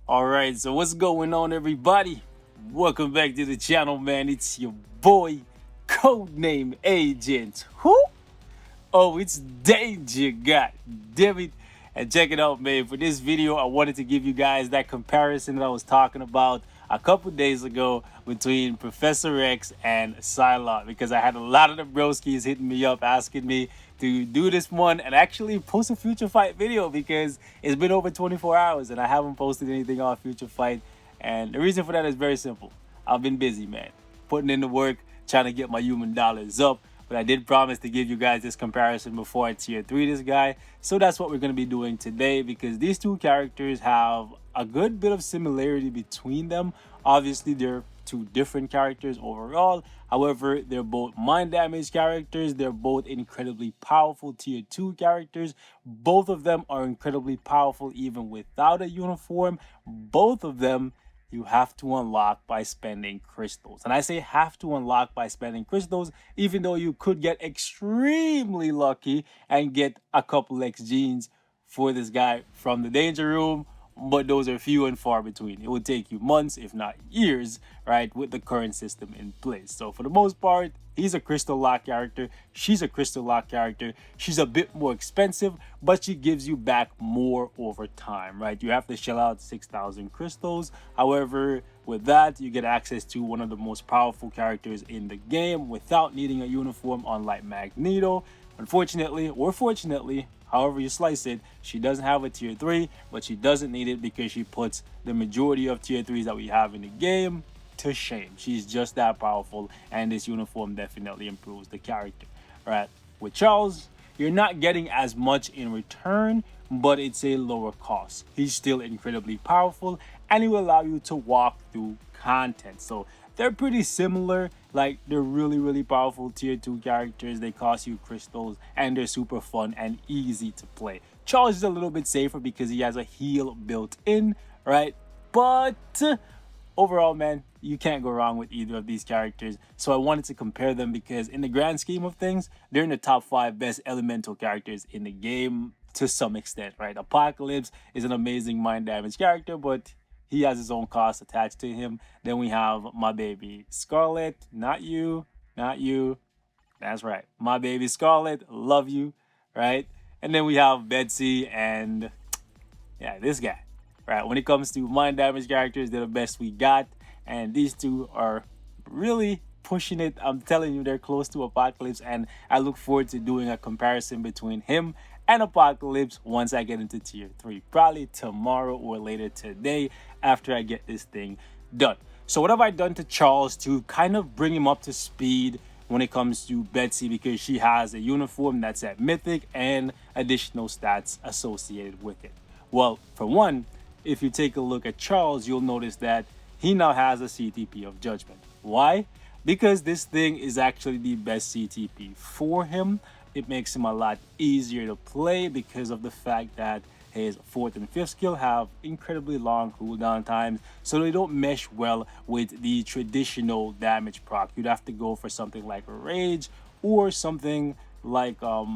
Alright, so what's going on, everybody? Welcome back to the channel, man. It's your boy, Codename Agent. Who? Oh, it's Danger, god damn it. And check it out, man. For this video, I wanted to give you guys that comparison that I was talking about a couple days ago between Professor X and Psylocke, because I had a lot of the broskies hitting me up asking me to do this one and actually post a Future Fight video, because it's been over 24 hours and I haven't posted anything on Future Fight. And the reason for that is very simple. I've been busy, man, putting in the work, trying to get my human dollars up. But I did promise to give you guys this comparison before I tier 3 this guy. So that's what we're going to be doing today, because these two characters have a good bit of similarity between them. Obviously, they're two different characters overall. However, they're both mind damage characters. They're both incredibly powerful tier 2 characters. Both of them are incredibly powerful even without a uniform. Both of them you have to unlock by spending crystals. And I say have to unlock by spending crystals, even though you could get extremely lucky and get a couple X genes for this guy from the danger room, but those are few and far between. It would take you months, if not years, right, with the current system in place. So for the most part, he's a crystal lock character. She's a crystal lock character. She's a bit more expensive, but she gives you back more over time, right? You have to shell out 6,000 crystals. However, with that, you get access to one of the most powerful characters in the game without needing a uniform, unlike Magneto. Unfortunately, or fortunately, however you slice it, she doesn't have a tier 3, but she doesn't need it because she puts the majority of tier 3s that we have in the game to shame. She's just that powerful, and this uniform definitely improves the character. Right? With Charles, you're not getting as much in return, but it's a lower cost. He's still incredibly powerful, and he will allow you to walk through content. So they're pretty similar. Like, they're really powerful tier 2 characters. They cost you crystals, and they're super fun and easy to play. Charles is a little bit safer because he has a heal built in, right? But overall, man, you can't go wrong with either of these characters. So I wanted to compare them because in the grand scheme of things, they're in the top 5 best elemental characters in the game to some extent, right? Apocalypse is an amazing mind damage character, but he has his own cost attached to him. Then we have my baby Scarlet. Not you, not you. That's right. My baby Scarlet. Love you, right? And then we have Betsy and yeah, this guy, right? When it comes to mind damage characters, they're the best we got. And these two are really pushing it. I'm telling you, they're close to Apocalypse. And I look forward to doing a comparison between him and Apocalypse once I get into tier 3. Probably tomorrow or later today after I get this thing done. So what have I done to Charles to kind of bring him up to speed when it comes to Betsy, because she has a uniform that's at Mythic and additional stats associated with it? Well, for one, if you take a look at Charles, you'll notice that he now has a CTP of Judgment. Why? Because this thing is actually the best CTP for him. It makes him a lot easier to play because of the fact that his 4th and 5th skill have incredibly long cooldown times, so they don't mesh well with the traditional damage proc. You'd have to go for something like Rage or something like I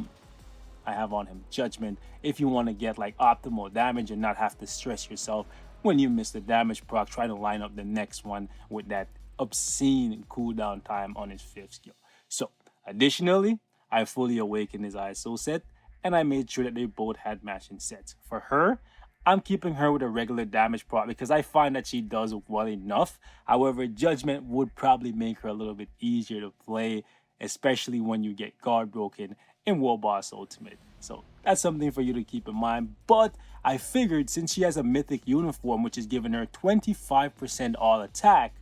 have on him Judgment if you want to get like optimal damage and not have to stress yourself when you miss the damage proc trying to line up the next one with that obscene cooldown time on his 5th skill. So additionally, I fully awakened his ISO set, and I made sure that they both had matching sets. For her, I'm keeping her with a regular damage proc because I find that she does well enough. However, Judgment would probably make her a little bit easier to play, especially when you get guard broken in War Boss Ultimate. So that's something for you to keep in mind. But I figured since she has a Mythic uniform, which is giving her 25% all attack,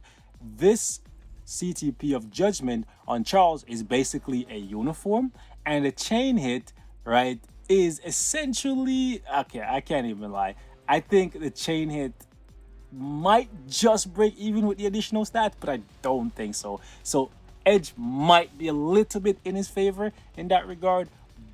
this CTP of Judgment on Charles is basically a uniform, and a chain hit, right, is essentially, okay, I can't even lie. I think the chain hit might just break even with the additional stats, but I don't think so. So edge might be a little bit in his favor in that regard,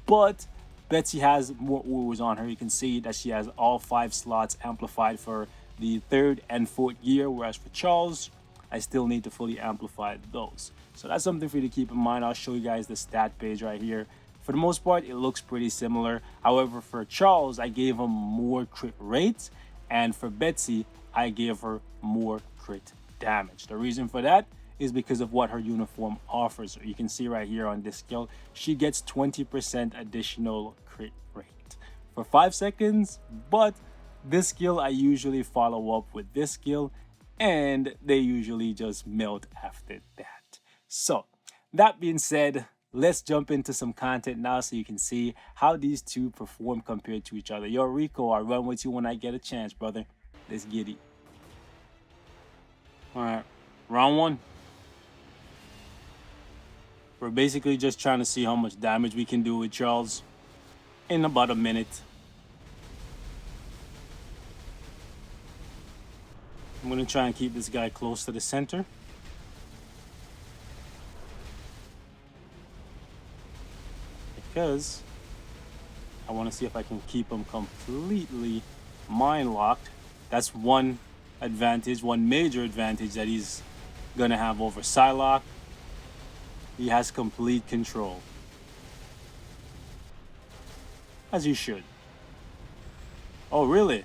but Betsy has more auras on her. You can see that she has all 5 slots amplified for the 3rd and 4th gear, whereas for Charles, I still need to fully amplify those. So that's something for you to keep in mind. I'll show you guys the stat page right here. For the most part, it looks pretty similar. However, for Charles, I gave him more crit rates, and for Betsy, I gave her more crit damage. The reason for that is because of what her uniform offers her. You can see right here on this skill, she gets 20% additional crit rate for 5 seconds, but this skill I usually follow up with this skill, and they usually just melt after that. So that being said, let's jump into some content now so you can see how these two perform compared to each other. Yo, Rico, I'll run with you when I get a chance, brother. Let's get it. All right, round one. We're basically just trying to see how much damage we can do with Charles in about a minute. I'm going to try and keep this guy close to the center. Because I want to see if I can keep him completely mind locked. That's one advantage, one major advantage that he's going to have over Psylocke. He has complete control. As you should. Oh, really?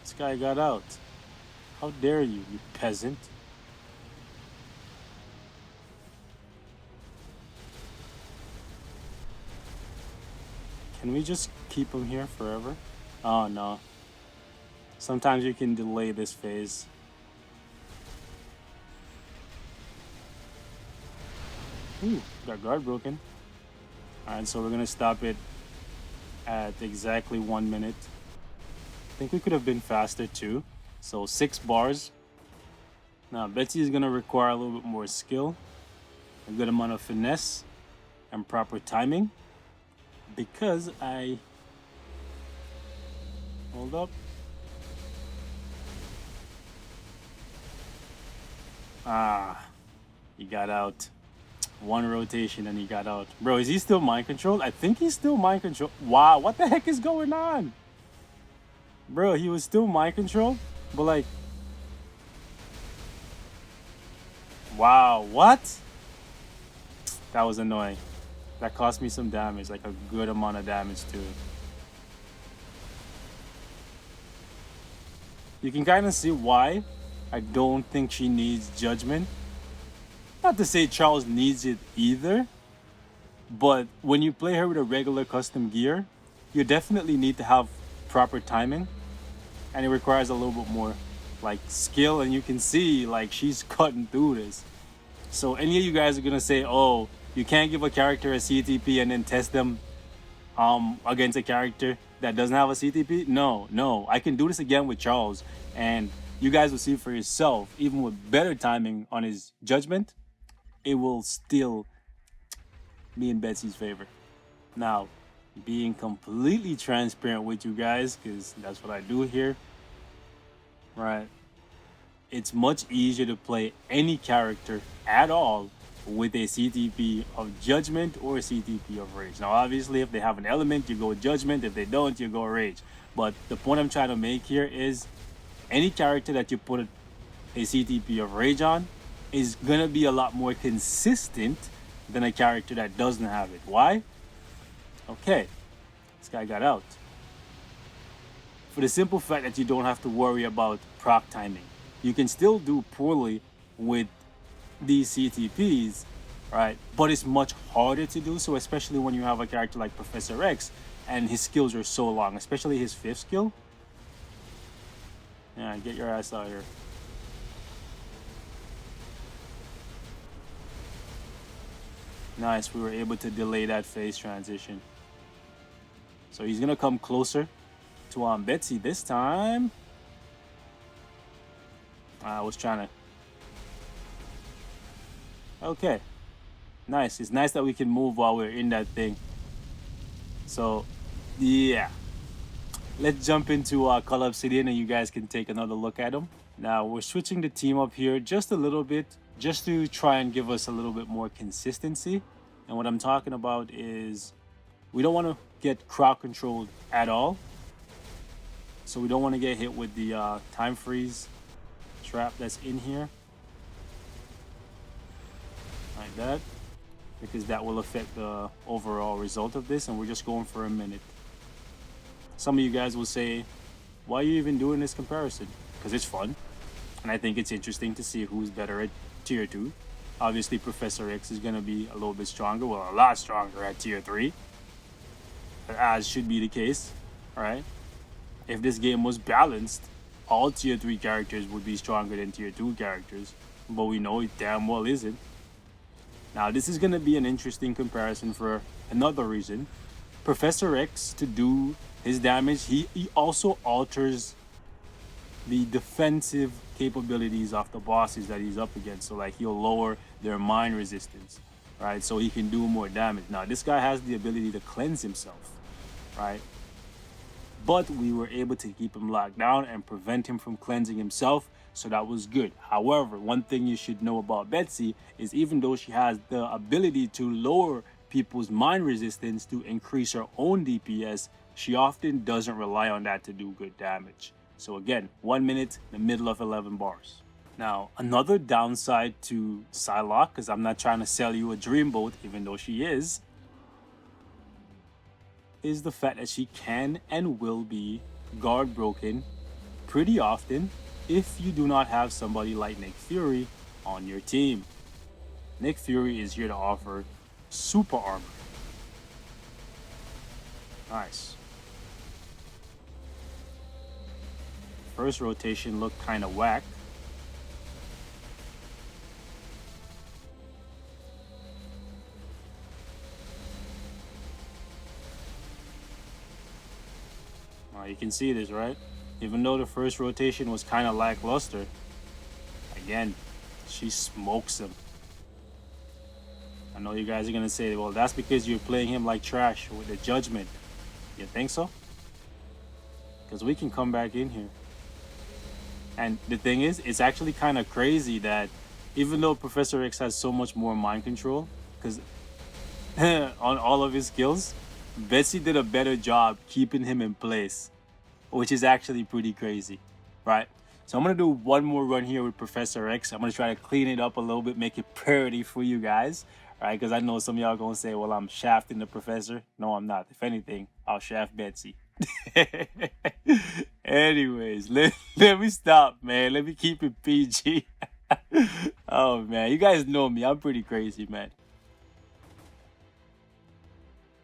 This guy got out. How dare you, you peasant. Can we just keep him here forever? Oh, no. Sometimes you can delay this phase. Ooh, got guard broken. Alright, so we're going to stop it at exactly 1 minute. I think we could have been faster too. So 6 bars. Now, Betsy is going to require a little bit more skill, a good amount of finesse, and proper timing. Because I... Hold up. Ah, he got out. One rotation and he got out. Bro, is he still mind controlled? I think he's still mind controlled. Wow, what the heck is going on? Bro, he was still mind controlled, but like... Wow, what? That was annoying. That cost me some damage, like a good amount of damage too. You can kind of see why I don't think she needs judgment. Not to say Charles needs it either, but when you play her with a regular custom gear, you definitely need to have proper timing, and it requires a little bit more like skill, and you can see like she's cutting through this. So any of you guys are gonna say, oh, you can't give a character a CTP and then test them against a character that doesn't have a CTP? No, I can do this again with Charles, and you guys will see for yourself, even with better timing on his judgment, it will still be in Betsy's favor. Now, being completely transparent with you guys, because that's what I do here, right? It's much easier to play any character at all with a CTP of Judgment or a CTP of Rage. Now, obviously, if they have an element, you go with Judgment. If they don't, you go Rage. But the point I'm trying to make here is any character that you put a CTP of Rage on is going to be a lot more consistent than a character that doesn't have it. Why? Okay, this guy got out. For the simple fact that you don't have to worry about proc timing. You can still do poorly with these CTPs, right? But it's much harder to do so, especially when you have a character like Professor X and his skills are so long, especially his 5th skill. Yeah, get your ass out here. Nice, we were able to delay that phase transition. So he's gonna come closer to Betsy this time. I was trying to... Okay. Nice. It's nice that we can move while we're in that thing. So, yeah. Let's jump into Call Obsidian and you guys can take another look at them. Now, we're switching the team up here just a little bit, just to try and give us a little bit more consistency. And what I'm talking about is we don't want to get crowd controlled at all. So we don't want to get hit with the time freeze trap that's in here. Like that. Because that will affect the overall result of this, and we're just going for a minute. Some of you guys will say, why are you even doing this comparison? Because it's fun, and I think it's interesting to see who's better at tier 2. Obviously, Professor X is going to be a little bit stronger, well, a lot stronger at tier 3, as should be the case, right? If this game was balanced, all tier 3 characters would be stronger than tier 2 characters, but we know it damn well isn't. Now, this is going to be an interesting comparison for another reason. Professor X, to do his damage, he also alters the defensive capabilities of the bosses that he's up against. So like he'll lower their mind resistance, right? So he can do more damage. Now this guy has the ability to cleanse himself, right? But we were able to keep him locked down and prevent him from cleansing himself, so that was good. However, one thing you should know about Betsy is even though she has the ability to lower people's mind resistance to increase her own DPS, she often doesn't rely on that to do good damage. So again, 1 minute in the middle of 11 bars. Now, another downside to Psylocke, because I'm not trying to sell you a dreamboat, even though she is the fact that she can and will be guard broken pretty often if you do not have somebody like Nick Fury on your team. Nick Fury is here to offer super armor. Nice. First rotation looked kind of whack. You can see this, right? Even though the first rotation was kind of lackluster, again, she smokes him. I know you guys are gonna say, well, that's because you're playing him like trash with the judgment. You think so? Because we can come back in here. And the thing is, it's actually kind of crazy that even though Professor X has so much more mind control, because on all of his skills, Betsy did a better job keeping him in place, which is actually pretty crazy, right? So I'm going to do one more run here with Professor X. I'm going to try to clean it up a little bit, make it parody for you guys, right? Because I know some of y'all going to say, well, I'm shafting the Professor. No, I'm not. If anything, I'll shaft Betsy. Anyways, let me stop, man. Let me keep it PG. Oh, man. You guys know me. I'm pretty crazy, man.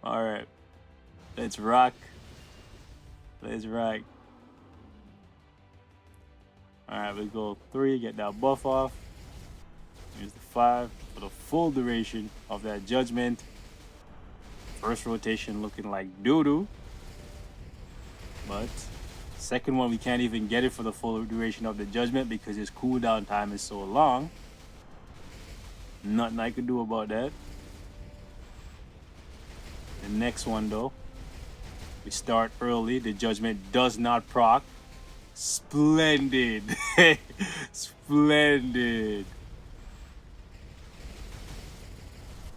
All right. Let's rock. Let's rock. Alright, we go 3, get that buff off. Here's the 5 for the full duration of that judgment. First rotation looking like doo-doo. But second one, we can't even get it for the full duration of the judgment because his cooldown time is so long. Nothing I could do about that. The next one though, we start early. The judgment does not proc. Splendid. Splendid.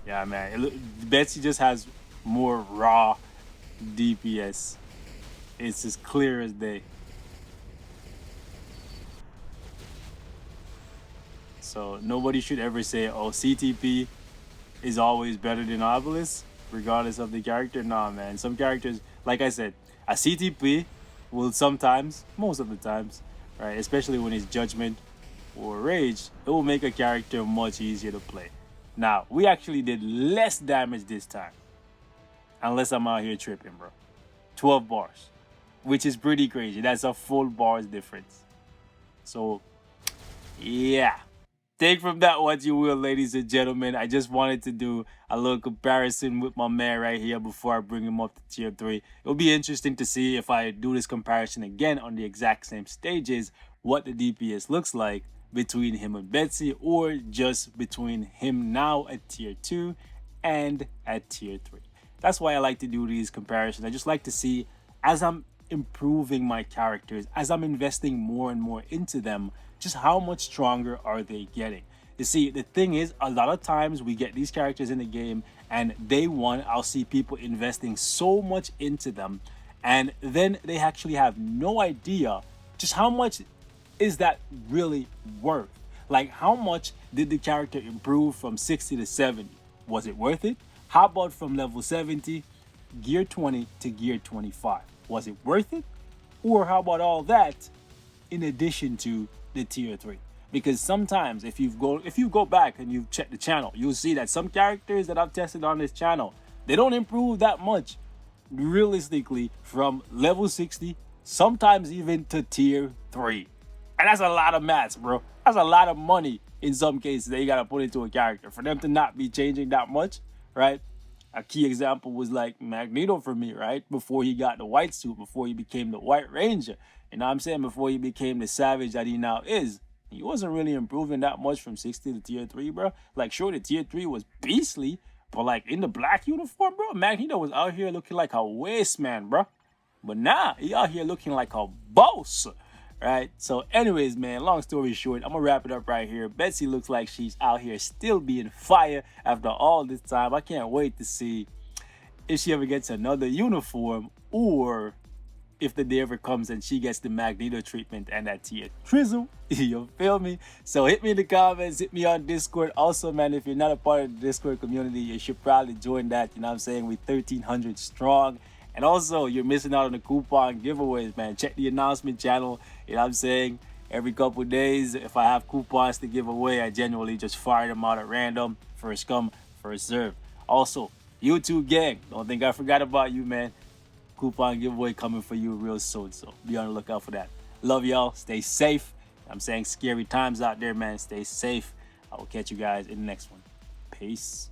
Yeah, man. Betsy just has more raw DPS. It's as clear as day. So nobody should ever say, oh, CTP is always better than Obelisk, regardless of the character. Nah, man. Some characters, like I said, a CTP will sometimes, most of the times, right, especially when it's Judgment or Rage, it will make a character much easier to play. Now, we actually did less damage this time. Unless I'm out here tripping, bro. 12 bars. Which is pretty crazy. That's a full bars difference. So, yeah. Take from that what you will, ladies and gentlemen. I just wanted to do a little comparison with my man right here before I bring him up to tier 3. It'll be interesting to see if I do this comparison again on the exact same stages, what the DPS looks like between him and Betsy, or just between him now at tier 2 and at tier 3. That's why I like to do these comparisons. I just like to see, as I'm improving my characters, as I'm investing more and more into them, just how much stronger are they getting. You see, the thing is, a lot of times we get these characters in the game and day one, I'll see people investing so much into them, and then they actually have no idea just how much is that really worth. Like, how much did the character improve from 60 to 70? Was it worth it? How about from level 70, gear 20 to gear 25? Was it worth it? Or how about all that in addition to the tier 3? Because sometimes if you go back and you check the channel, you'll see that some characters that I've tested on this channel, they don't improve that much realistically from level 60, sometimes even to tier 3. And that's a lot of mats, bro. That's a lot of money in some cases that you gotta put into a character for them to not be changing that much, right? A key example was like Magneto for me, right? Before he got the white suit, before he became the White Ranger. You know what I'm saying? Before he became the savage that he now is. He wasn't really improving that much from 60 to tier 3, bro. Like, sure, the tier 3 was beastly, but like in the black uniform, bro, Magneto was out here looking like a waste man, bro. But now he out here looking like a boss, right? So anyways, man, long story short, I'm gonna wrap it up right here. Betsy looks like she's out here still being fire after all this time. I can't wait to see if she ever gets another uniform, or if the day ever comes and she gets the Magneto treatment and that tier trizzle. You feel me? So hit me in the comments, hit me on Discord. Also, man, if you're not a part of the Discord community, you should probably join that. You know what I'm saying? We're 1,300 strong. And also, you're missing out on the coupon giveaways, man. Check the announcement channel. You know what I'm saying? Every couple of days, if I have coupons to give away, I genuinely just fire them out at random. First come, first serve. Also, YouTube gang, don't think I forgot about you, man. Coupon giveaway coming for you real soon, so be on the lookout for that. Love y'all. Stay safe. I'm saying scary times out there, man. Stay safe. I will catch you guys in the next one. Peace.